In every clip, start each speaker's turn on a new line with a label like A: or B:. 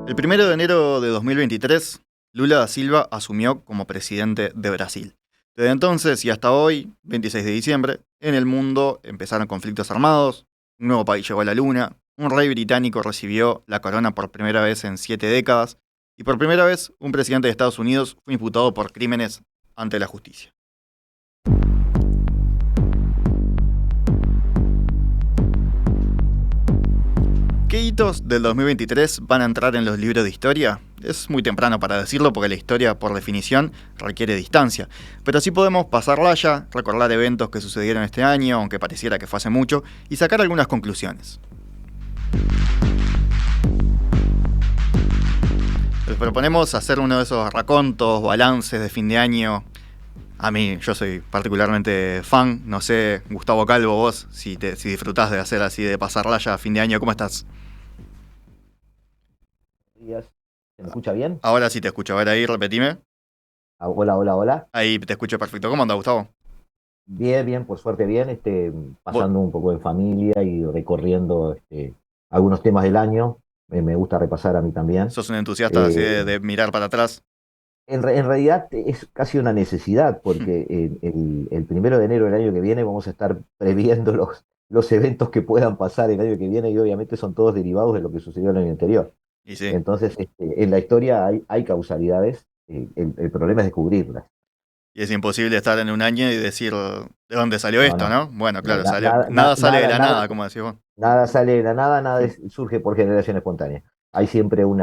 A: El 1 de enero de 2023, Lula da Silva asumió como presidente de Brasil. Desde entonces y hasta hoy, 26 de diciembre, en el mundo empezaron conflictos armados, un nuevo país llegó a la luna, un rey británico recibió la corona por primera vez en 7 décadas, y por primera vez un presidente de Estados Unidos fue imputado por crímenes ante la justicia. ¿Qué hitos del 2023 van a entrar en los libros de historia? Es muy temprano para decirlo porque la historia, por definición, requiere distancia. Pero sí podemos pasarla ya, recordar eventos que sucedieron este año, aunque pareciera que fue hace mucho, y sacar algunas conclusiones. Les proponemos hacer uno de esos racontos, balances de fin de año. A mí, yo soy particularmente fan. No sé, Gustavo Calvo, vos, si disfrutás de hacer así, de pasarla ya a fin de año, ¿cómo estás?
B: Días. ¿Se me escucha bien?
A: Ahora sí te escucho. A ver ahí, repetime.
B: Hola, hola, hola.
A: Ahí te escucho perfecto. ¿Cómo anda, Gustavo?
B: Bien, bien, por suerte bien,
A: Vos
B: pasando un poco en familia y recorriendo algunos temas del año. Me gusta repasar a mí también.
A: sos un entusiasta así
B: Eh,
A: de mirar para atrás.
B: en realidad es casi una necesidad porque el 1 de enero del año que viene vamos a estar previendo los eventos que puedan pasar el año que viene y obviamente son todos derivados de lo que sucedió el año anterior.
A: Y sí,
B: Entonces, en la historia hay causalidades, el problema es descubrirlas.
A: y es imposible estar en un año y decir de dónde salió
B: No,
A: esto,
B: no.
A: ¿no? Bueno,
B: No,
A: claro, salió, nada sale de la nada, como decís vos.
B: nada sale de la nada, surge por generación espontánea. Hay siempre un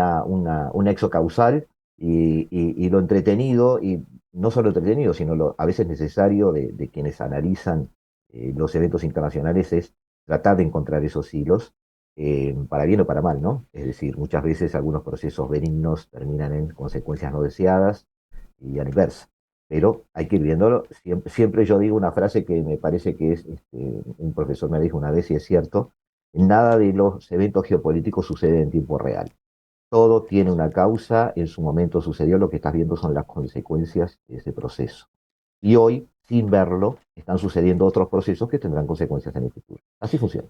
B: nexo causal y lo entretenido, y no solo entretenido, sino a veces necesario de quienes analizan los eventos internacionales es tratar de encontrar esos hilos, para bien o para mal, ¿no? Es decir, muchas veces algunos procesos benignos terminan en consecuencias no deseadas y a la inversa, pero hay que ir viéndolo. Siempre yo digo una frase que me parece que un profesor me dijo una vez y es cierto: nada de los eventos geopolíticos sucede en tiempo real. Todo tiene una causa, en su momento sucedió, lo que estás viendo son las consecuencias de ese proceso. Y hoy, sin verlo, están sucediendo otros procesos que tendrán consecuencias en el futuro. Así funciona.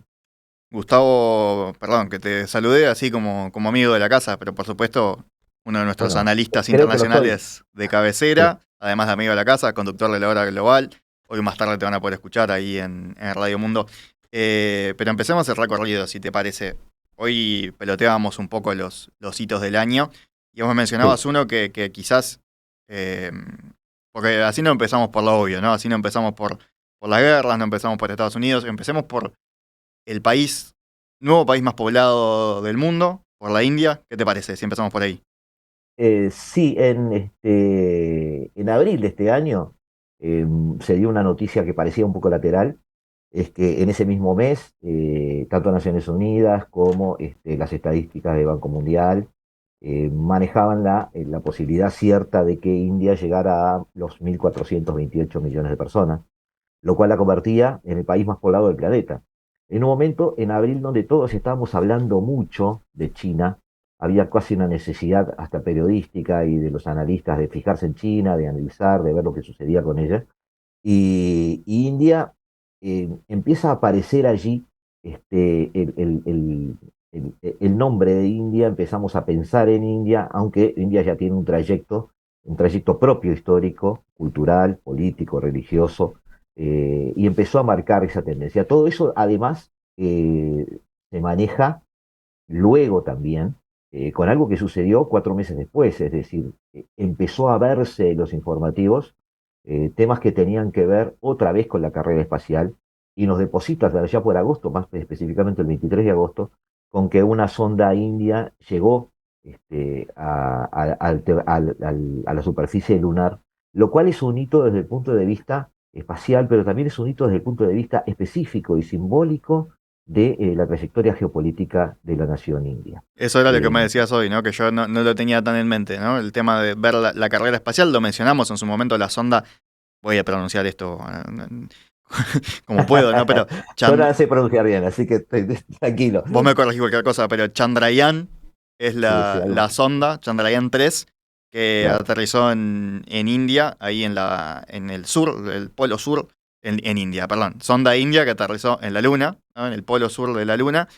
A: Gustavo, perdón, que te saludé así como amigo de la casa, pero por supuesto, uno de nuestros
B: Bueno,
A: analistas
B: creo que lo soy.
A: internacionales de
B: Sí.
A: cabecera, además de amigo de la casa, conductor de la hora global. Hoy más tarde te van a poder escuchar ahí en Radio Mundo. Pero empecemos el recorrido, si te parece. Hoy peloteábamos un poco los hitos del año y vos
B: Sí.
A: mencionabas uno que quizás, eh, porque así no empezamos por lo obvio, ¿no? Así no empezamos por las guerras, no empezamos por Estados Unidos, empecemos por el país, nuevo país más poblado del mundo, por la India. ¿Qué te parece si empezamos por ahí?
B: Sí, en abril de este año se dio una noticia que parecía un poco lateral. Es que en ese mismo mes, tanto Naciones Unidas como las estadísticas del Banco Mundial manejaban la posibilidad cierta de que India llegara a los 1.428 millones de personas, lo cual la convertía en el país más poblado del planeta. En un momento, en abril, donde todos estábamos hablando mucho de China, había casi una necesidad hasta periodística y de los analistas de fijarse en China, de analizar, de ver lo que sucedía con ella. Y India empieza a aparecer allí, el nombre de India, empezamos a pensar en India, aunque India ya tiene un trayecto propio histórico, cultural, político, religioso, y empezó a marcar esa tendencia. Todo eso, además, se maneja luego también con algo que sucedió 4 meses después, es decir, empezó a verse en los informativos temas que tenían que ver otra vez con la carrera espacial, y nos deposita ya por agosto, más específicamente el 23 de agosto, con que una sonda india llegó a la superficie lunar, lo cual es un hito desde el punto de vista espacial, pero también es un hito desde el punto de vista específico y simbólico de la trayectoria geopolítica de la nación india.
A: Eso era lo que
B: Eh,
A: me decías hoy, ¿no? Que yo no lo tenía tan en mente, ¿no? El tema de ver la carrera espacial, lo mencionamos en su momento, la sonda, voy a pronunciar esto como puedo, ¿no? Pero
B: yo no la sé pronunciar bien, así que tranquilo.
A: vos me corregís cualquier cosa, pero Chandrayaan es
B: Sí, sí,
A: la sonda, Chandrayaan 3, que
B: claro.
A: aterrizó en India, ahí en el sur, el polo sur, en India, perdón. Sonda India que aterrizó en la Luna, ¿no? En el polo sur de la Luna.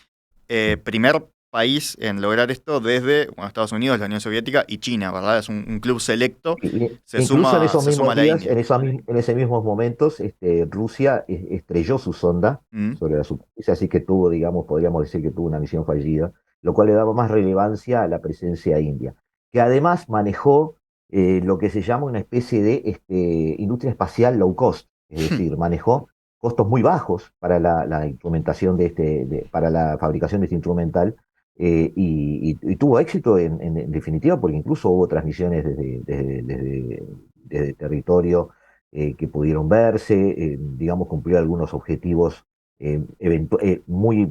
A: Primer país en lograr esto desde Estados Unidos, la Unión Soviética y China, ¿verdad? Es un club selecto,
B: Incluso en esos
A: se
B: mismos
A: suma la
B: días,
A: India.
B: en esos mismos momentos, Rusia estrelló su sonda
A: Mm.
B: sobre la superficie, así que tuvo, digamos, podríamos decir que tuvo una misión fallida, lo cual le daba más relevancia a la presencia india, que además manejó lo que se llama una especie de industria espacial low cost, es decir, manejó costos muy bajos para la instrumentación para la fabricación de este instrumental, y tuvo éxito en definitiva, porque incluso hubo transmisiones desde territorio que pudieron verse, digamos, cumplió algunos objetivos muy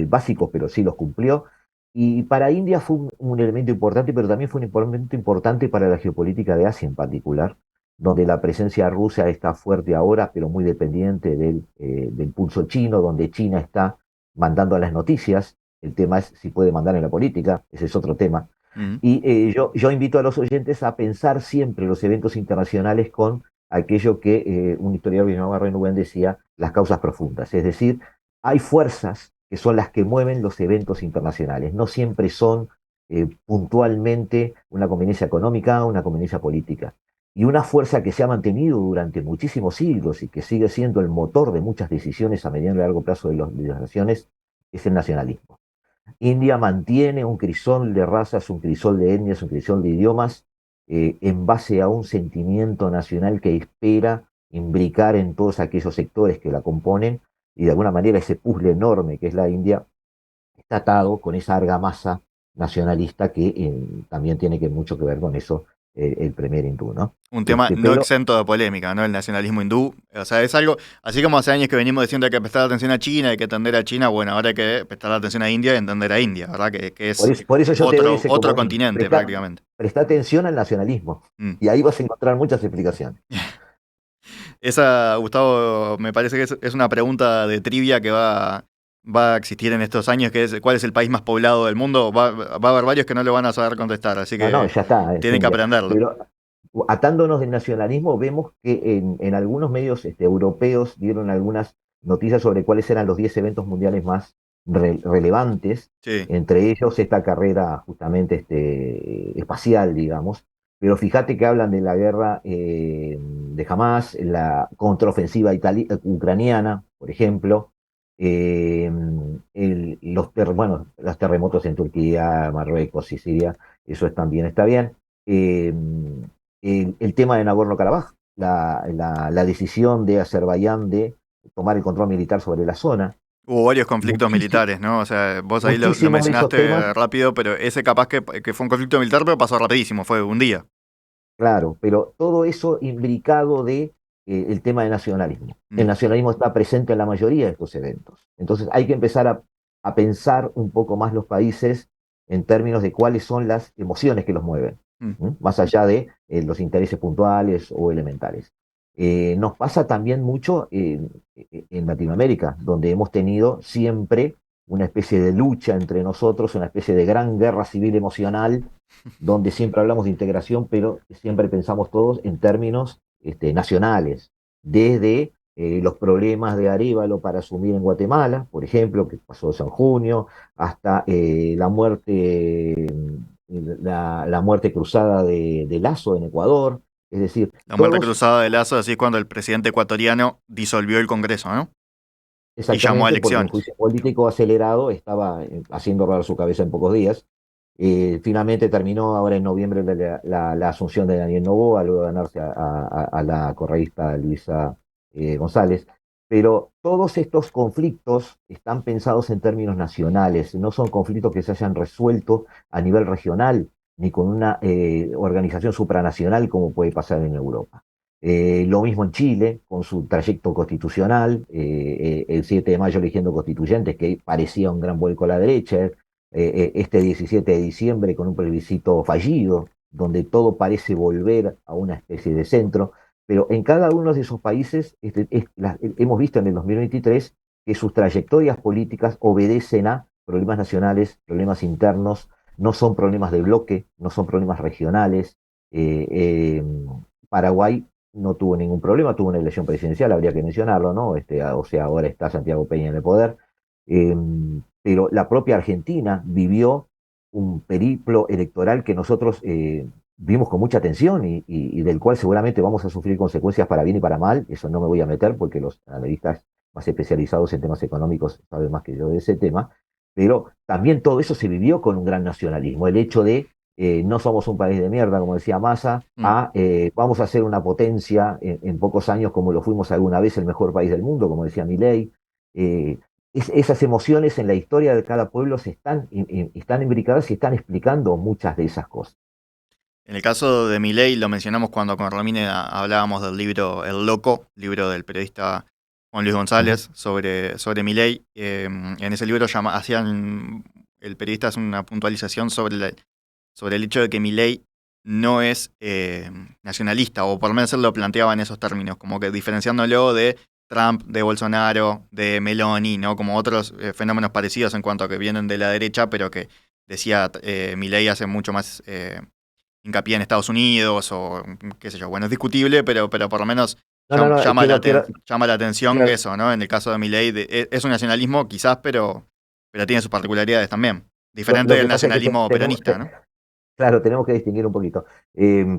B: básicos, pero sí los cumplió. Y para India fue un elemento importante, pero también fue un elemento importante para la geopolítica de Asia en particular, donde la presencia rusa está fuerte ahora, pero muy dependiente del pulso chino, donde China está mandando las noticias. El tema es si puede mandar en la política, ese es otro tema.
A: Mm.
B: Y yo invito a los oyentes a pensar siempre los eventos internacionales con aquello que un historiador llamado Renouven decía, las causas profundas. Es decir, hay fuerzas que son las que mueven los eventos internacionales. No siempre son puntualmente una conveniencia económica, una conveniencia política. Y una fuerza que se ha mantenido durante muchísimos siglos y que sigue siendo el motor de muchas decisiones a mediano y largo plazo de las naciones es el nacionalismo. India mantiene un crisol de razas, un crisol de etnias, un crisol de idiomas, en base a un sentimiento nacional que espera imbricar en todos aquellos sectores que la componen, y de alguna manera ese puzzle enorme que es la India está atado con esa argamasa nacionalista que también tiene mucho que ver con eso, el primer hindú, ¿no?
A: Un tema no
B: Pero
A: exento de polémica, ¿no? El nacionalismo hindú. O sea, es algo, así como hace años que venimos diciendo hay que prestar atención a China, hay que atender a China, bueno, ahora hay que prestar atención a India y entender a India, ¿verdad? Que es
B: por eso yo te doy ese
A: otro
B: comodín.
A: continente prácticamente.
B: Presta atención al nacionalismo
A: Mm.
B: y ahí vas a encontrar muchas explicaciones.
A: Esa, Gustavo, me parece que es una pregunta de trivia que va a existir en estos años, que es ¿cuál es el país más poblado del mundo? Va a haber varios que no lo van a saber contestar, así
B: No, no,
A: que
B: ya está, es
A: tienen que
B: India.
A: aprenderlo.
B: Pero atándonos del nacionalismo, vemos que en algunos medios europeos dieron algunas noticias sobre cuáles eran los 10 eventos mundiales más relevantes,
A: Sí,
B: entre ellos esta carrera justamente espacial, digamos. Pero fíjate que hablan de la guerra de Hamas, la contraofensiva ucraniana, por ejemplo, eh, bueno, los terremotos en Turquía, Marruecos y Siria, eso también está bien. Eh, el tema de Nagorno-Karabaj, la decisión de Azerbaiyán de tomar el control militar sobre la zona.
A: hubo varios conflictos
B: Muchísimo,
A: militares, ¿no? O sea, vos ahí lo
B: muchísimos de esos
A: mencionaste
B: temas,
A: rápido, pero ese capaz que fue un conflicto militar, pero pasó rapidísimo, fue un día.
B: claro, pero todo eso imbricado de el tema de nacionalismo. El
A: Mm,
B: nacionalismo está presente en la mayoría de estos eventos. Entonces hay que empezar a pensar un poco más los países en términos de cuáles son las emociones que los mueven,
A: mm.
B: más allá de los intereses puntuales o elementales. Nos pasa también mucho en Latinoamérica, donde hemos tenido siempre una especie de lucha entre nosotros, una especie de gran guerra civil emocional, donde siempre hablamos de integración, pero siempre pensamos todos en términos nacionales, desde los problemas de Arévalo para asumir en Guatemala, por ejemplo, que pasó en junio, hasta la muerte cruzada de Lazo en Ecuador. Es decir,
A: La muerte
B: todos,
A: cruzada de Lazo, así es cuando el presidente ecuatoriano disolvió el Congreso, ¿no? Y llamó a
B: exactamente, porque un
A: elecciones.
B: juicio político acelerado estaba haciendo rodar su cabeza en pocos días. Finalmente terminó ahora en noviembre la asunción de Daniel Noboa, luego de ganarse a la correísta Luisa González. Pero todos estos conflictos están pensados en términos nacionales, no son conflictos que se hayan resuelto a nivel regional, ni con una organización supranacional como puede pasar en Europa. Lo mismo en Chile, con su trayecto constitucional, el 7 de mayo eligiendo constituyentes, que parecía un gran vuelco a la derecha, este 17 de diciembre con un plebiscito fallido, donde todo parece volver a una especie de centro, pero en cada uno de esos países hemos visto en el 2023 que sus trayectorias políticas obedecen a problemas nacionales, problemas internos, no son problemas de bloque, no son problemas regionales. Eh, eh, Paraguay no tuvo ningún problema, tuvo una elección presidencial, habría que mencionarlo, ¿no? O sea, ahora está Santiago Peña en el poder. Eh, pero la propia Argentina vivió un periplo electoral que nosotros vimos con mucha atención y del cual seguramente vamos a sufrir consecuencias para bien y para mal. Eso no me voy a meter porque los analistas más especializados en temas económicos saben más que yo de ese tema, pero también todo eso se vivió con un gran nacionalismo. El hecho de no somos un país de mierda, como decía Massa,
A: Mm.
B: vamos a ser una potencia en pocos años como lo fuimos alguna vez, el mejor país del mundo, como decía Milei. Eh, Esas emociones en la historia de cada pueblo están imbricadas y están explicando muchas de esas cosas.
A: En el caso de Milei lo mencionamos cuando con Romine hablábamos del libro El Loco, libro del periodista Juan Luis
B: Ujú.
A: González sobre Milei. En ese libro el periodista hace una puntualización sobre el hecho de que Milei no es nacionalista, o por lo menos él lo planteaba en esos términos, como que diferenciándolo de Trump, de Bolsonaro, de Meloni, ¿no? Como otros fenómenos parecidos en cuanto a que vienen de la derecha, pero que decía Milei hace mucho más hincapié en Estados Unidos, o qué sé yo. Bueno, es discutible, pero por lo menos
B: No, no, no,
A: llama la atención
B: quiero,
A: eso, ¿no? En el caso de Milei, es un nacionalismo quizás, pero tiene sus particularidades también. Diferente
B: lo
A: del
B: que pasa es que
A: nacionalismo peronista, ¿no?
B: claro, tenemos que distinguir un poquito.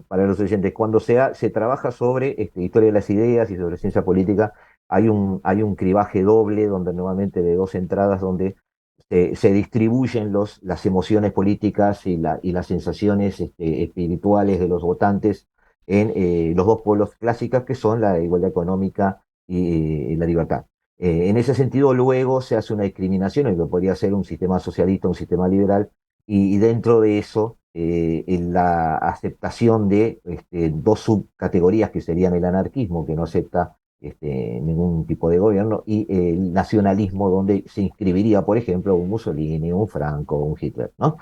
B: Para los oyentes, cuando se trabaja sobre historia de las ideas y sobre ciencia política, hay un cribaje doble, donde nuevamente de dos entradas, donde se distribuyen las emociones políticas y las sensaciones espirituales de los votantes en los dos polos clásicos, que son la igualdad económica y la libertad. En ese sentido, luego se hace una discriminación en lo que podría ser un sistema socialista, un sistema liberal, y dentro de eso, en la aceptación de dos subcategorías que serían el anarquismo, que no acepta ningún tipo de gobierno, y el nacionalismo, donde se inscribiría, por ejemplo, un Mussolini, un Franco, un Hitler, ¿no?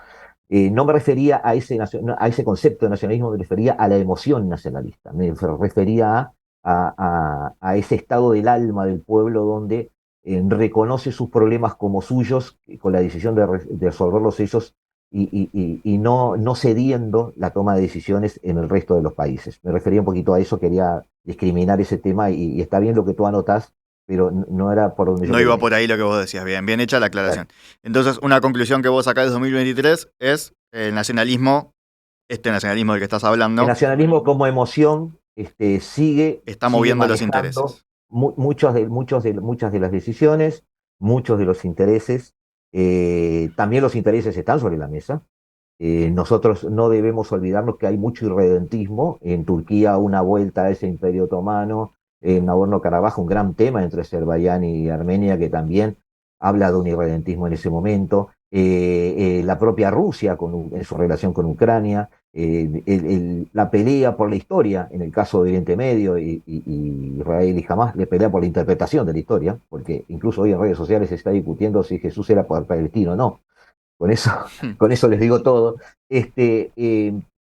B: No me refería a a ese concepto de nacionalismo, me refería a la emoción nacionalista, me refería a ese estado del alma del pueblo donde reconoce sus problemas como suyos, con la decisión de resolverlos ellos y no cediendo la toma de decisiones en el resto de los países. Me refería un poquito a eso, quería discriminar ese tema y está bien lo que tú anotás, pero no era por donde yo
A: No
B: quería
A: iba
B: ir.
A: por ahí lo que vos decías. Bien, bien hecha la
B: Claro.
A: aclaración. Entonces, una conclusión que vos sacás de 2023 es el nacionalismo, este nacionalismo del que estás
B: El
A: hablando,
B: nacionalismo como emoción
A: está
B: sigue
A: moviendo los
B: manejando
A: intereses.
B: muchas de las decisiones, muchos de los intereses. También los intereses están sobre la mesa. Nosotros no debemos olvidarnos que hay mucho irredentismo. En Turquía, una vuelta a ese imperio otomano, en Nagorno-Karabaj, un gran tema entre Azerbaiyán y Armenia, que también habla de un irredentismo en ese momento. La propia Rusia en su relación con Ucrania, la pelea por la historia, en el caso de Oriente Medio y Israel y Hamas, le pelea por la interpretación de la historia, porque incluso hoy en redes sociales se está discutiendo si Jesús era palestino o no. Con eso, con eso les digo todo.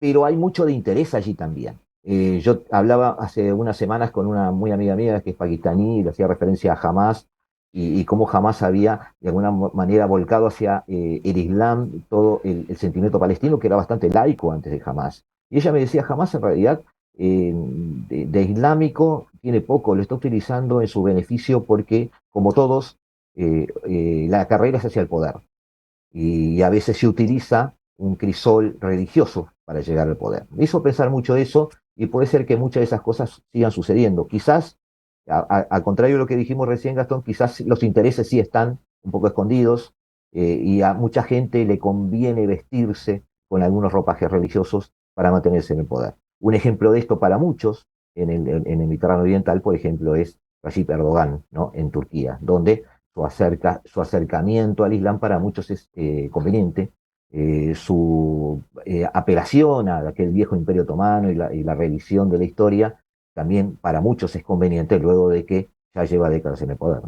B: Pero hay mucho de interés allí también. Yo hablaba hace unas semanas con una muy amiga mía que es pakistaní y le hacía referencia a Hamas y cómo Hamas había de alguna manera volcado hacia el Islam todo el sentimiento palestino, que era bastante laico antes de Hamas. Y ella me decía, Hamas en realidad de islámico tiene poco, lo está utilizando en su beneficio porque, como todos, la carrera es hacia el poder y a veces se utiliza un crisol religioso para llegar al poder. Me hizo pensar mucho eso y puede ser que muchas de esas cosas sigan sucediendo. Quizás, al contrario de lo que dijimos recién, Gastón, quizás los intereses sí están un poco escondidos y a mucha gente le conviene vestirse con algunos ropajes religiosos para mantenerse en el poder. Un ejemplo de esto para muchos en el Mediterráneo Oriental, por ejemplo, es Recep Erdogan, ¿no? En Turquía, donde su acercamiento al Islam para muchos es conveniente, su apelación a aquel viejo imperio otomano y la revisión de la historia también para muchos es conveniente luego de que ya lleva décadas en el poder.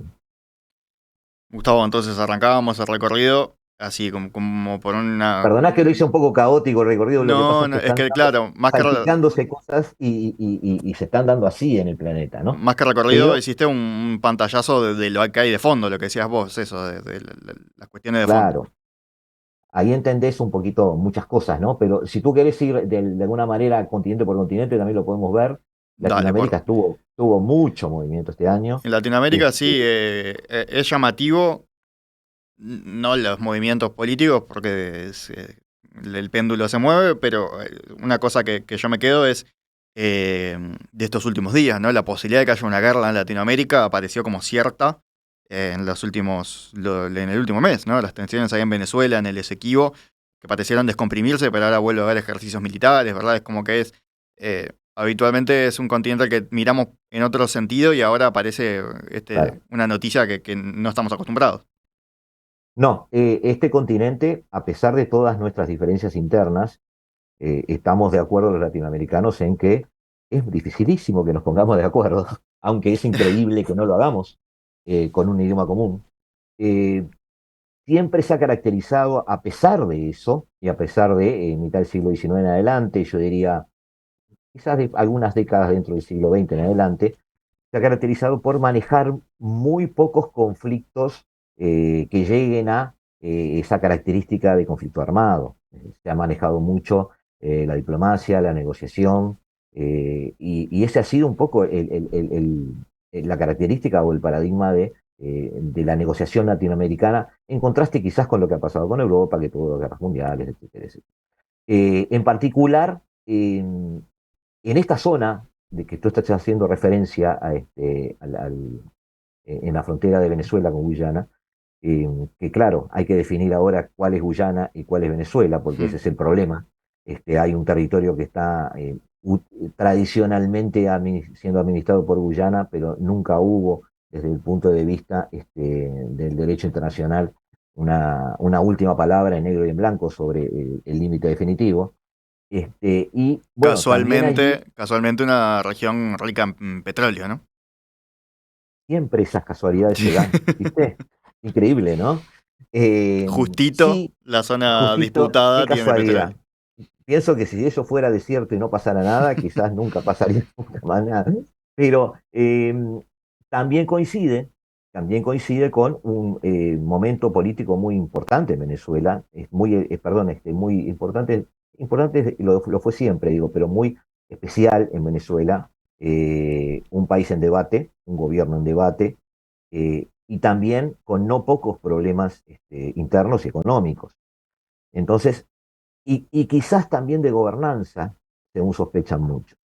A: Gustavo, entonces arrancábamos el recorrido así como por una...
B: Perdonad que lo hice un poco caótico el recorrido, lo que pasa
A: No,
B: es
A: no,
B: que
A: es
B: están
A: que claro,
B: salpicándose cosas y se están dando así en el planeta, ¿no?
A: más que recorrido,
B: Pero,
A: hiciste un pantallazo de lo que hay de fondo, lo que decías vos, eso, de las cuestiones de fondo.
B: claro, ahí entendés un poquito muchas cosas, ¿no? Pero si tú querés ir de alguna manera continente por continente, también lo podemos ver.
A: Dale,
B: Latinoamérica tuvo mucho movimiento este año.
A: en Latinoamérica sí,
B: Este,
A: es llamativo. no los movimientos políticos, porque el péndulo se mueve, pero una cosa que yo me quedo es de estos últimos días, ¿no? La posibilidad de que haya una guerra en Latinoamérica apareció como cierta en el último mes, ¿no? Las tensiones ahí en Venezuela, en el Esequibo, que parecieron descomprimirse, pero ahora vuelve a haber ejercicios militares, ¿verdad? Es como que habitualmente es un continente al que miramos en otro sentido y ahora aparece
B: Claro.
A: una noticia que no estamos acostumbrados.
B: No, este continente, a pesar de todas nuestras diferencias internas, estamos de acuerdo los latinoamericanos en que es dificilísimo que nos pongamos de acuerdo, aunque es increíble que no lo hagamos con un idioma común. Eh, Siempre se ha caracterizado, a pesar de eso, y a pesar de mitad del siglo XIX en adelante, yo diría quizás de algunas décadas dentro del siglo XX en adelante, se ha caracterizado por manejar muy pocos conflictos que lleguen a esa característica de conflicto armado. Se ha manejado mucho la diplomacia, la negociación, y ese ha sido un poco la característica o el paradigma de la negociación latinoamericana, en contraste quizás con lo que ha pasado con Europa, que tuvo guerras mundiales, etcétera, etcétera. En particular, en esta zona de que tú estás haciendo referencia a en la frontera de Venezuela con Guyana, que claro, hay que definir ahora cuál es Guyana y cuál es Venezuela, porque
A: Hmm.
B: ese es el problema. Hay un territorio que está tradicionalmente siendo administrado por Guyana, pero nunca hubo, desde el punto de vista del derecho internacional, una última palabra en negro y en blanco sobre el límite definitivo. Y bueno, también allí
A: Casualmente una región rica en petróleo, ¿no?
B: siempre esas casualidades se dan, ¿viste? Increíble, ¿no? Eh,
A: Justito
B: sí,
A: la zona
B: justito, qué
A: disputada tiene petróleo.
B: casualidad. Pienso que si eso fuera desierto y no pasara nada, quizás nunca pasaría nunca más nada. Pero también también coincide con un momento político muy importante en Venezuela, perdón, muy importante, importante lo fue siempre, digo, pero muy especial en Venezuela, un país en debate, un gobierno en debate, y también con no pocos problemas internos y económicos. Entonces, y quizás también de gobernanza, según sospechan mucho.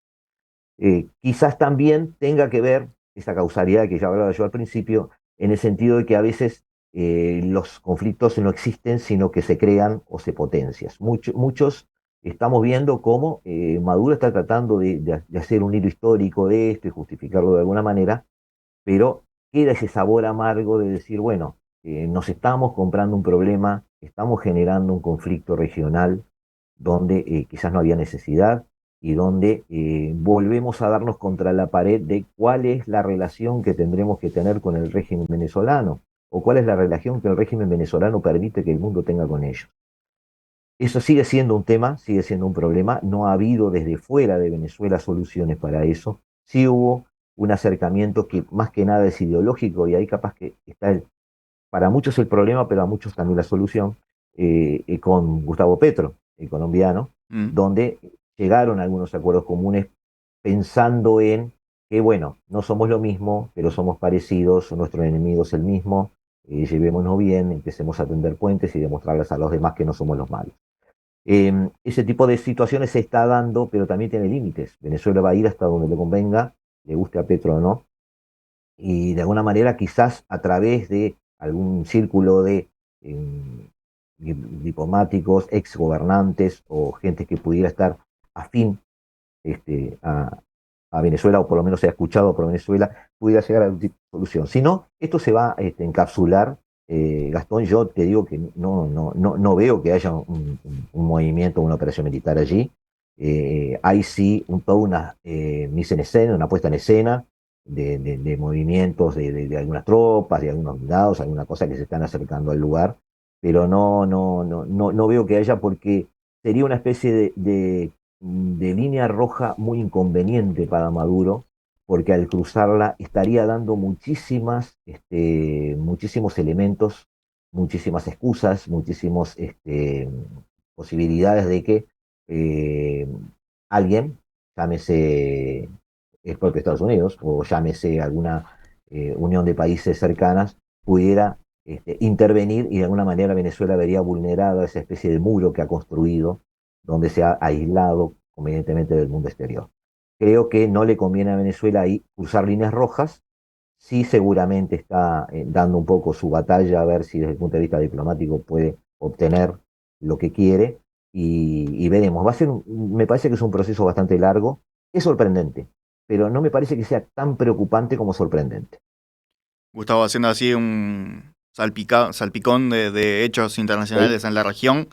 B: Quizás también tenga que ver esa causalidad que ya hablaba yo al principio, en el sentido de que a veces los conflictos no existen, sino que se crean o se potencian. Muchos estamos viendo cómo Maduro está tratando de hacer un hilo histórico de esto y justificarlo de alguna manera, pero queda ese sabor amargo de decir, bueno, nos estamos comprando un problema, estamos generando un conflicto regional donde quizás no había necesidad y donde volvemos a darnos contra la pared de cuál es la relación que tendremos que tener con el régimen venezolano o cuál es la relación que el régimen venezolano permite que el mundo tenga con ellos. Eso sigue siendo un tema, sigue siendo un problema. No ha habido desde fuera de Venezuela soluciones para eso. Sí hubo un acercamiento que más que nada es ideológico y ahí capaz que está para muchos el problema, pero a muchos también la solución, con Gustavo Petro, el colombiano,
A: Mm.
B: donde llegaron a algunos acuerdos comunes pensando en que, bueno, no somos lo mismo, pero somos parecidos, nuestro enemigo es el mismo, llevémonos bien, empecemos a tender puentes y demostrarles a los demás que no somos los malos. Ese tipo de situaciones se está dando, pero también tiene límites. Venezuela va a ir hasta donde le convenga, le guste a Petro o no, y de alguna manera quizás a través de algún círculo de diplomáticos, exgobernantes o gente que pudiera estar afín este, a Venezuela, o por lo menos se ha escuchado por Venezuela, pudiera llegar a una solución. Si no, esto se va a encapsular. Gastón, yo te digo que no veo que haya un movimiento, una operación militar allí. Hay sí toda una mise en escena, una puesta en escena de movimientos de algunas tropas, de algunos soldados, alguna cosa que se están acercando al lugar, pero no veo que haya, porque sería una especie de línea roja muy inconveniente para Maduro, porque al cruzarla estaría dando muchísimos elementos, muchísimas excusas, muchísimas posibilidades de que eh, alguien, llámese el propio Estados Unidos o llámese alguna unión de países cercanas, pudiera intervenir y de alguna manera Venezuela vería vulnerada esa especie de muro que ha construido, donde se ha aislado convenientemente del mundo exterior. Creo que no le conviene a Venezuela ahí cruzar líneas rojas. Sí, seguramente está dando un poco su batalla a ver si desde el punto de vista diplomático puede obtener lo que quiere y veremos. Va a ser, me parece que es un proceso bastante largo, es sorprendente, pero no me parece que sea tan preocupante como sorprendente.
A: Gustavo, haciendo así un salpicón de hechos
B: ¿Ok?
A: internacionales en la región.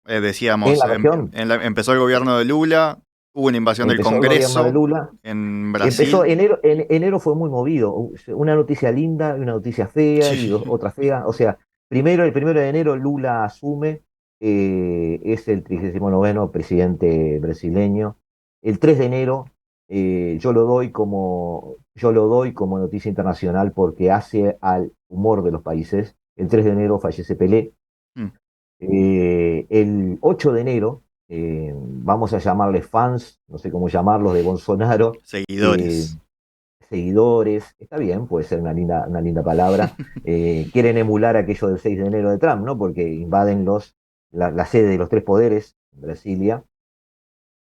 B: En
A: Decíamos,
B: la región
A: empezó el gobierno de Lula, hubo una invasión del
B: empezó el gobierno de
A: Congreso
B: Lula.
A: en
B: Empezó
A: Brasil.
B: enero, enero fue muy movido, una noticia linda y una noticia fea y
A: Sí.
B: otra fea. O sea, primero, el 1 de enero Lula asume, es el 39º presidente brasileño. El 3 de enero yo lo doy como noticia internacional porque hace al humor de los países. El 3 de enero fallece Pelé.
A: Mm,
B: El 8 de enero, vamos a llamarles fans, no sé cómo llamarlos, de Bolsonaro, eh,
A: seguidores.
B: seguidores, está bien, puede ser una linda palabra, quieren emular aquello del 6 de enero de Trump, ¿no? Porque invaden la sede de los tres poderes, Brasilia,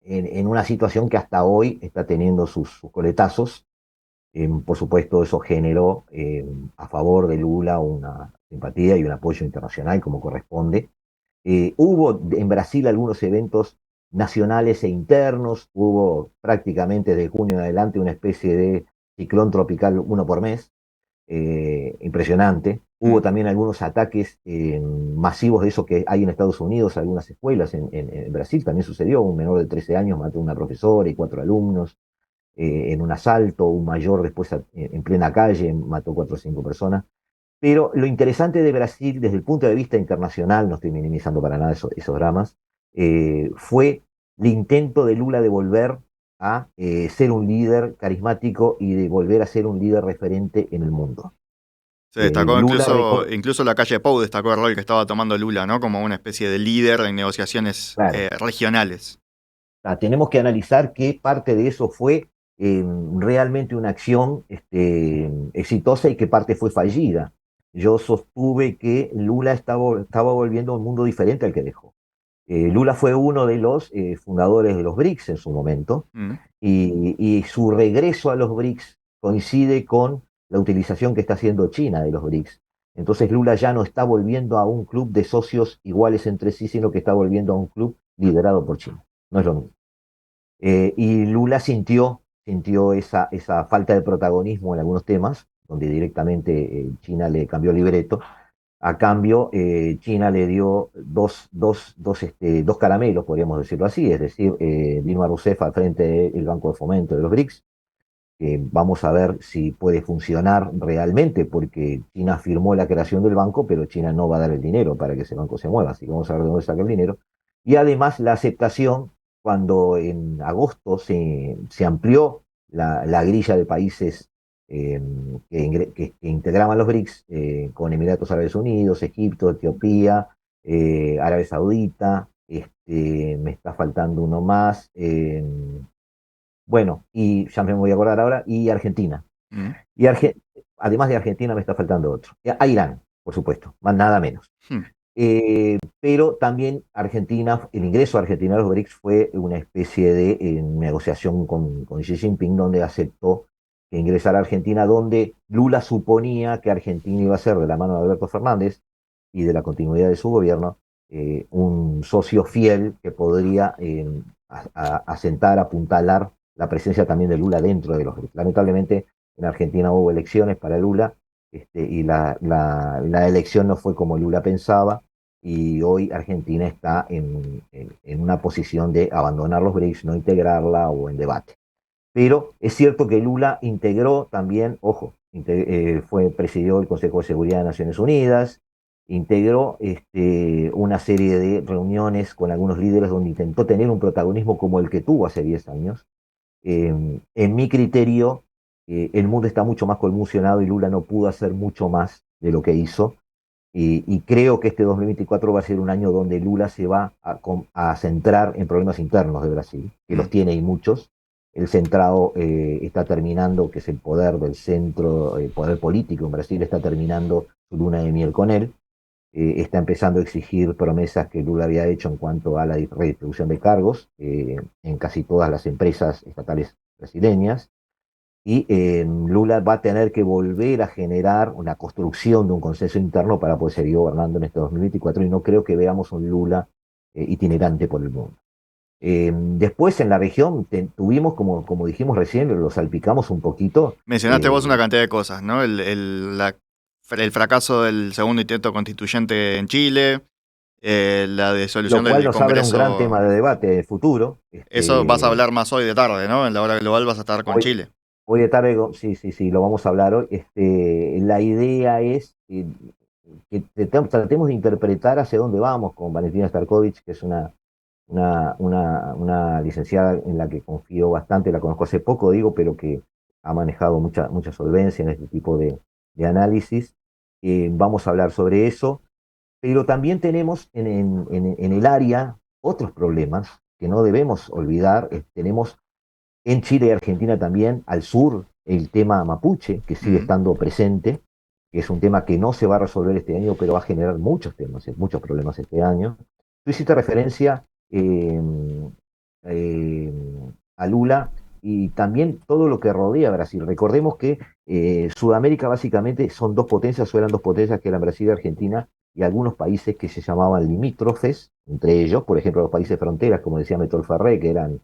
B: en una situación que hasta hoy está teniendo sus coletazos. Por supuesto, eso generó a favor de Lula una simpatía y un apoyo internacional como corresponde. Hubo en Brasil algunos eventos nacionales e internos, hubo prácticamente de junio en adelante una especie de ciclón tropical, uno por mes, impresionante. Hubo
A: Mm,
B: también algunos ataques masivos de eso que hay en Estados Unidos, algunas escuelas. En Brasil también sucedió, un menor de 13 años mató a una profesora y 4 alumnos en un asalto, un mayor después en plena calle mató 4 o 5 personas. Pero lo interesante de Brasil, desde el punto de vista internacional, no estoy minimizando para nada esos dramas, fue el intento de Lula de volver a ser un líder carismático y de volver a ser un líder referente en el mundo.
A: Se destacó
B: Lula,
A: incluso la calle Pou destacó el rol que estaba tomando Lula, ¿no? Como una especie de líder en negociaciones
B: claro,
A: regionales.
B: tenemos que analizar qué parte de eso fue realmente una acción exitosa y qué parte fue fallida. Yo sostuve que Lula estaba volviendo a un mundo diferente al que dejó. Lula fue uno de los fundadores de los BRICS en su momento
A: Mm,
B: y su regreso a los BRICS coincide con la utilización que está haciendo China de los BRICS. Entonces Lula ya no está volviendo a un club de socios iguales entre sí, sino que está volviendo a un club liderado por China. No es lo mismo. Y Lula sintió esa falta de protagonismo en algunos temas, donde directamente China le cambió el libreto. A cambio, China le dio dos caramelos, podríamos decirlo así, es decir, Dilma Rousseff al frente del Banco de Fomento de los BRICS, que vamos a ver si puede funcionar realmente, porque China firmó la creación del banco, pero China no va a dar el dinero para que ese banco se mueva, así que vamos a ver de dónde saca el dinero. Y además la aceptación, cuando en agosto se amplió la grilla de países que integraban los BRICS, con Emiratos Árabes Unidos, Egipto, Etiopía, Arabia Saudita, me está faltando uno más, bueno, y ya me voy a acordar ahora, y Argentina.
A: mm,
B: Y además de Argentina me está faltando otro. A Irán, por supuesto, más nada menos.
A: mm.
B: Pero también Argentina, el ingreso a Argentina a los BRICS fue una especie de negociación con Xi Jinping, donde aceptó que ingresara a Argentina, donde Lula suponía que Argentina iba a ser, de la mano de Alberto Fernández y de la continuidad de su gobierno, un socio fiel que podría asentar, apuntalar la presencia también de Lula dentro de los BRICS. Lamentablemente, en Argentina hubo elecciones para Lula, y la elección no fue como Lula pensaba, y hoy Argentina está en una posición de abandonar los BRICS, no integrarla o en debate. Pero es cierto que Lula integró también, ojo, presidió el Consejo de Seguridad de Naciones Unidas, integró una serie de reuniones con algunos líderes donde intentó tener un protagonismo como el que tuvo hace 10 años. En mi criterio, el mundo está mucho más conmocionado y Lula no pudo hacer mucho más de lo que hizo. Y creo que este 2024 va a ser un año donde Lula se va a centrar en problemas internos de Brasil, que los
A: Mm.
B: tiene y muchos, El centrado está terminando, que es el poder del centro, el poder político en Brasil, está terminando su luna de miel con él. Está empezando a exigir promesas que Lula había hecho en cuanto a la redistribución de cargos en casi todas las empresas estatales brasileñas. Y Lula va a tener que volver a generar una construcción de un consenso interno para poder seguir gobernando en este 2024 y no creo que veamos un Lula itinerante por el mundo. Después en la región tuvimos, como dijimos recién, lo salpicamos un poquito.
A: Mencionaste vos una cantidad de cosas, ¿no? El fracaso del segundo intento constituyente en Chile, la disolución
B: Lo cual
A: del
B: nos abre un gran
A: Congreso.
B: tema de debate futuro.
A: Eso vas a hablar más hoy de tarde, ¿no? En la hora global vas a estar con
B: Hoy,
A: Chile.
B: hoy de tarde, sí, sí, sí, lo vamos a hablar hoy. La idea es que tratemos de interpretar hacia dónde vamos con Valentina Starkovich, que es una licenciada en la que confío bastante, la conozco hace poco, digo, pero que ha manejado mucha solvencia en este tipo de análisis. Vamos a hablar sobre eso, pero también tenemos en el área otros problemas que no debemos olvidar. Tenemos en Chile y Argentina también, al sur, el tema mapuche, que sigue
A: Mm.
B: estando presente, que es un tema que no se va a resolver este año, pero va a generar muchos temas, muchos problemas este año. Tú hiciste referencia eh, eh, a Lula y también todo lo que rodea a Brasil. Recordemos que Sudamérica básicamente son dos potencias, o eran dos potencias, que eran Brasil y Argentina, y algunos países que se llamaban limítrofes, entre ellos, por ejemplo, los países fronteras, como decía Metol Ferré, que eran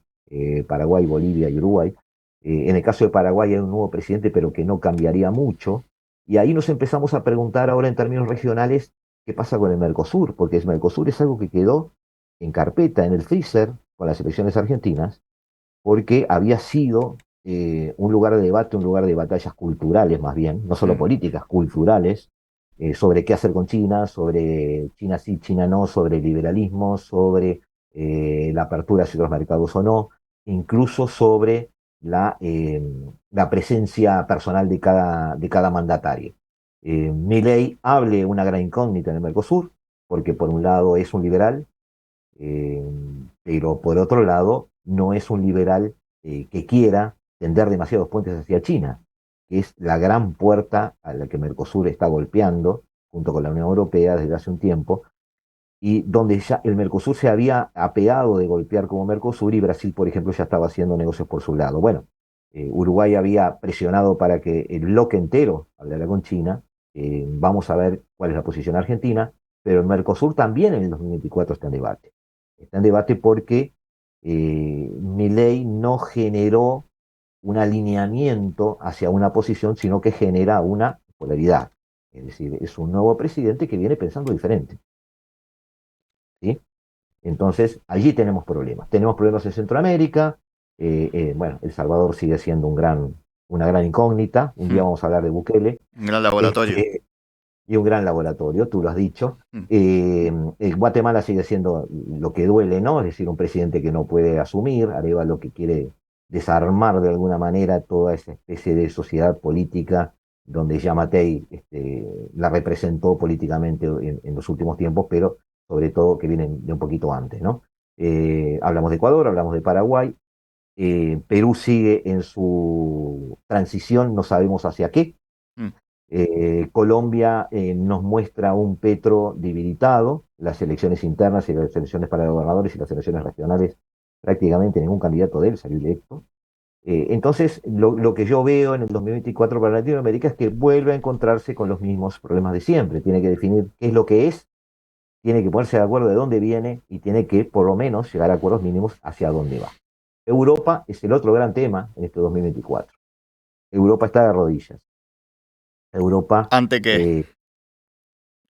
B: Paraguay, Bolivia y Uruguay. En el caso de Paraguay hay un nuevo presidente, pero que no cambiaría mucho. Y ahí nos empezamos a preguntar ahora en términos regionales, ¿qué pasa con el Mercosur? Porque el Mercosur es algo que quedó en carpeta, en el freezer, con las elecciones argentinas, porque había sido un lugar de debate, un lugar de batallas culturales más bien, no solo
A: Mm.
B: políticas, culturales, sobre qué hacer con China, sobre China sí, China no, sobre liberalismo, sobre la apertura hacia otros mercados o no, incluso sobre la presencia personal de cada mandatario. Milei hable una gran incógnita en el Mercosur, porque por un lado es un liberal, eh, pero por otro lado no es un liberal que quiera tender demasiados puentes hacia China, que es la gran puerta a la que Mercosur está golpeando junto con la Unión Europea desde hace un tiempo, y donde ya el Mercosur se había apeado de golpear como Mercosur y Brasil, por ejemplo, ya estaba haciendo negocios por su lado. Bueno, Uruguay había presionado para que el bloque entero hablara con China. Vamos a ver cuál es la posición argentina, pero el Mercosur también en el 2024 está en debate. Está en debate porque Milei no generó un alineamiento hacia una posición, sino que genera una polaridad. Es decir, es un nuevo presidente que viene pensando diferente. ¿Sí? Entonces, allí tenemos problemas. Tenemos problemas en Centroamérica. Bueno, El Salvador sigue siendo una gran incógnita. Un día
A: Mm.
B: vamos a hablar de Bukele.
A: Un gran laboratorio.
B: Y un gran laboratorio, tú lo has dicho.
A: Mm.
B: Guatemala sigue siendo lo que duele, ¿no? Es decir, un presidente que no puede asumir, Arevalo que quiere desarmar de alguna manera toda esa especie de sociedad política donde Yamatei la representó políticamente en los últimos tiempos, pero sobre todo que vienen de un poquito antes, ¿no? Hablamos de Ecuador, hablamos de Paraguay. Perú sigue en su transición, no sabemos hacia qué.
A: Mm.
B: Colombia nos muestra un Petro debilitado, las elecciones internas y las elecciones para gobernadores y las elecciones regionales, prácticamente ningún candidato de él salió electo. Entonces, lo que yo veo en el 2024 para Latinoamérica es que vuelve a encontrarse con los mismos problemas de siempre. Tiene que definir qué es lo que es, tiene que ponerse de acuerdo de dónde viene y tiene que, por lo menos, llegar a acuerdos mínimos hacia dónde va. Europa es el otro gran tema en este 2024. Europa está de rodillas. Europa
A: ¿Ante qué?
B: eh,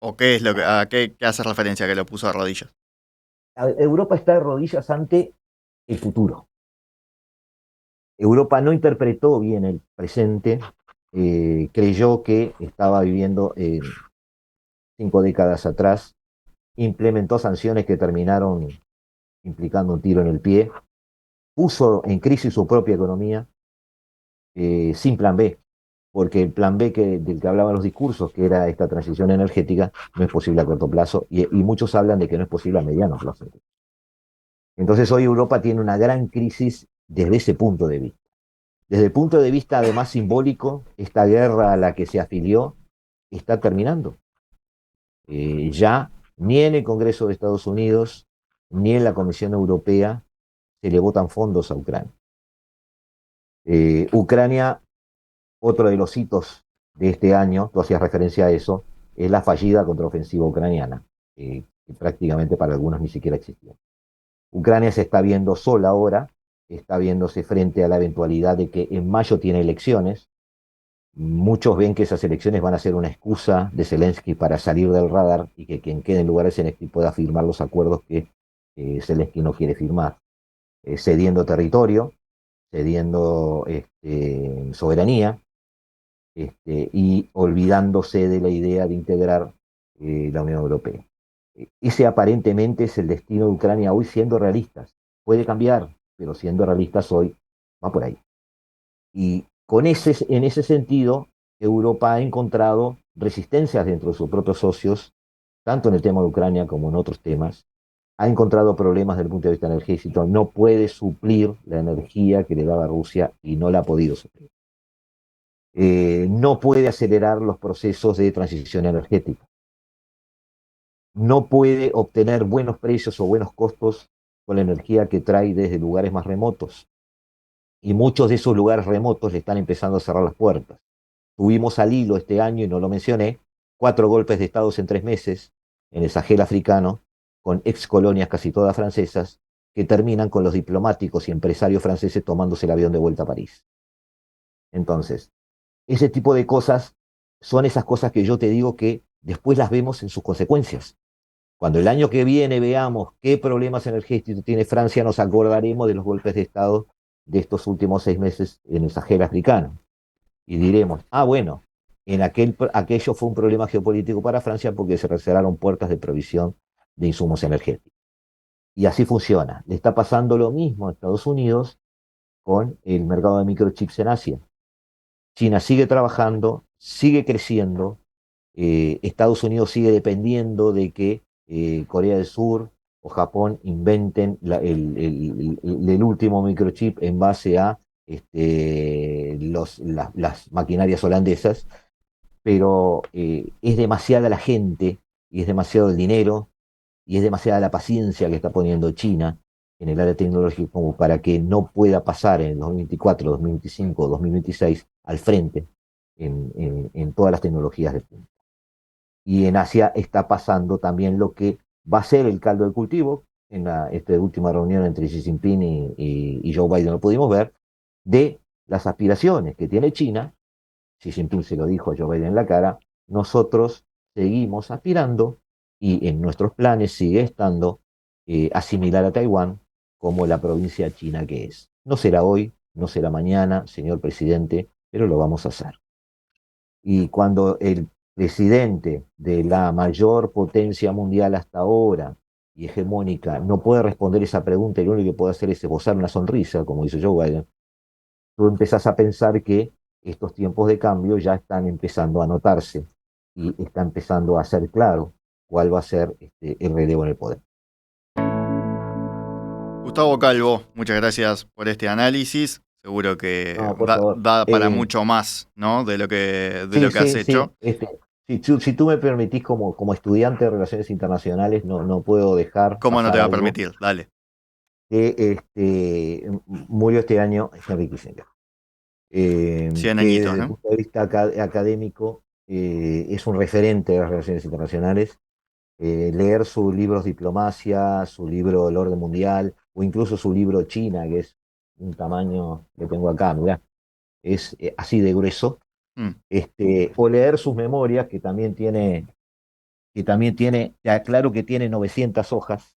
A: ¿O qué es lo que, a qué hace referencia que lo puso a rodillas?
B: Europa está de rodillas ante el futuro. Europa no interpretó bien el presente, creyó que estaba viviendo 5 décadas atrás, implementó sanciones que terminaron implicando un tiro en el pie, puso en crisis su propia economía sin plan B, porque el plan B del que hablaban los discursos, que era esta transición energética, no es posible a corto plazo y muchos hablan de que no es posible a mediano plazo. Entonces hoy Europa tiene una gran crisis desde ese punto de vista. Desde el punto de vista además simbólico, esta guerra a la que se afilió está terminando. Ya ni en el Congreso de Estados Unidos ni en la Comisión Europea se le votan fondos a Ucrania. Ucrania, otro de los hitos de este año, tú hacías referencia a eso, es la fallida contraofensiva ucraniana, que prácticamente para algunos ni siquiera existió. Ucrania se está viendo sola ahora, está viéndose frente a la eventualidad de que en mayo tiene elecciones. Muchos ven que esas elecciones van a ser una excusa de Zelensky para salir del radar y que quien quede en lugar de Zelensky pueda firmar los acuerdos que Zelensky no quiere firmar, cediendo territorio, cediendo soberanía, y olvidándose de la idea de integrar la Unión Europea. Ese aparentemente es el destino de Ucrania hoy, siendo realistas. Puede cambiar, pero siendo realistas hoy va por ahí. Y en ese sentido, Europa ha encontrado resistencias dentro de sus propios socios, tanto en el tema de Ucrania como en otros temas. Ha encontrado problemas desde el punto de vista energético, no puede suplir la energía que le daba Rusia y no la ha podido suplir. No puede acelerar los procesos de transición energética, no puede obtener buenos precios o buenos costos con la energía que trae desde lugares más remotos. Y muchos de esos lugares remotos le están empezando a cerrar las puertas. Tuvimos al hilo este año, y no lo mencioné, 4 golpes de Estado en 3 meses en el Sahel africano, con ex colonias casi todas francesas, que terminan con los diplomáticos y empresarios franceses tomándose el avión de vuelta a París. Entonces, ese tipo de cosas son esas cosas que yo te digo que después las vemos en sus consecuencias. Cuando el año que viene veamos qué problemas energéticos tiene Francia, nos acordaremos de los golpes de Estado de estos últimos 6 meses en el Sahel africano. Y diremos, bueno, aquello fue un problema geopolítico para Francia porque se cerraron puertas de provisión de insumos energéticos. Y así funciona. Le está pasando lo mismo a Estados Unidos con el mercado de microchips en Asia. China sigue trabajando, sigue creciendo, Estados Unidos sigue dependiendo de que Corea del Sur o Japón inventen el último microchip en base a las maquinarias holandesas, pero es demasiada la gente y es demasiado el dinero y es demasiada la paciencia que está poniendo China en el área tecnológica como para que no pueda pasar en el 2024, 2025, 2026 al frente en todas las tecnologías de punta. Y en Asia está pasando también lo que va a ser el caldo de cultivo, en esta última reunión entre Xi Jinping y Joe Biden lo pudimos ver, de las aspiraciones que tiene China. Xi Jinping se lo dijo a Joe Biden en la cara, nosotros seguimos aspirando y en nuestros planes sigue estando asimilar a Taiwán como la provincia china que es. No será hoy, no será mañana, señor presidente, pero lo vamos a hacer. Y cuando el presidente de la mayor potencia mundial hasta ahora y hegemónica no puede responder esa pregunta y lo único que puede hacer es esbozar una sonrisa, como dice Joe Biden, tú empezás a pensar que estos tiempos de cambio ya están empezando a notarse y está empezando a ser claro cuál va a ser el relevo en el poder.
A: Gustavo Calvo, muchas gracias por este análisis. Seguro que
B: No, por favor.
A: da para mucho más, ¿no? De lo
B: Sí,
A: que has
B: sí, sí.
A: hecho.
B: Si tú me permitís como estudiante de Relaciones Internacionales, no puedo dejar
A: ¿Cómo no te
B: pasar
A: va a
B: algo
A: permitir? Dale.
B: que murió este año Henry Kissinger.
A: 100
B: Que
A: añitos,
B: desde el
A: ¿no?
B: punto de vista académico es un referente de las relaciones internacionales. Leer sus libros Diplomacia, su libro El Orden Mundial, o incluso su libro China, que es un tamaño que tengo acá, mirá, es así de grueso.
A: Mm.
B: O leer sus memorias, que también tiene, te aclaro que tiene 900 hojas.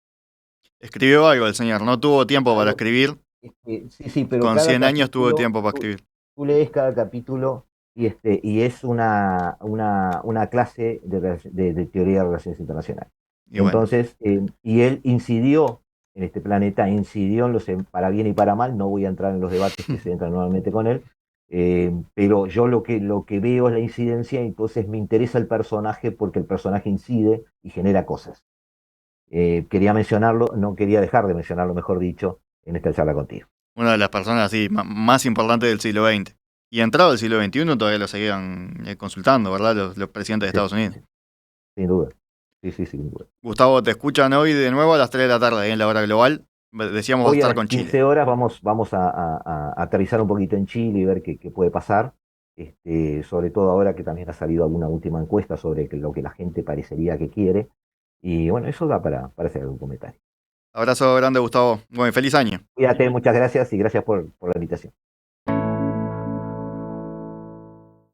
A: Escribió algo el señor, no tuvo tiempo para
B: Claro,
A: escribir.
B: sí, sí, pero
A: Con
B: cada
A: 100 años tuvo
B: capítulo,
A: tiempo para escribir.
B: tú lees cada capítulo y es una clase de teoría de relaciones internacionales.
A: Y bueno,
B: Entonces, y él incidió en este planeta, incidió en para bien y para mal, no voy a entrar en los debates que se entran normalmente con él, pero yo lo que veo es la incidencia, entonces me interesa el personaje porque el personaje incide y genera cosas. Quería mencionarlo, no quería dejar de mencionarlo, mejor dicho, en esta charla contigo.
A: una de las personas así más importantes del siglo XX. Y entrado el siglo XXI todavía lo seguían consultando, ¿verdad? Los presidentes de
B: Sí,
A: Estados Unidos.
B: sí, sin duda. Sí, sí, sin duda.
A: Gustavo, te escuchan hoy de nuevo a las 3 de la tarde, ahí en la hora global. Decíamos vas a
B: Hoy a
A: estar
B: las
A: con Chile.
B: 15 horas vamos a aterrizar un poquito en Chile y ver qué puede pasar. Sobre todo ahora que también ha salido alguna última encuesta sobre lo que la gente parecería que quiere. Y bueno, eso da para hacer algún comentario.
A: Abrazo grande, Gustavo. Bueno, feliz año.
B: Cuídate, muchas gracias y gracias por la invitación.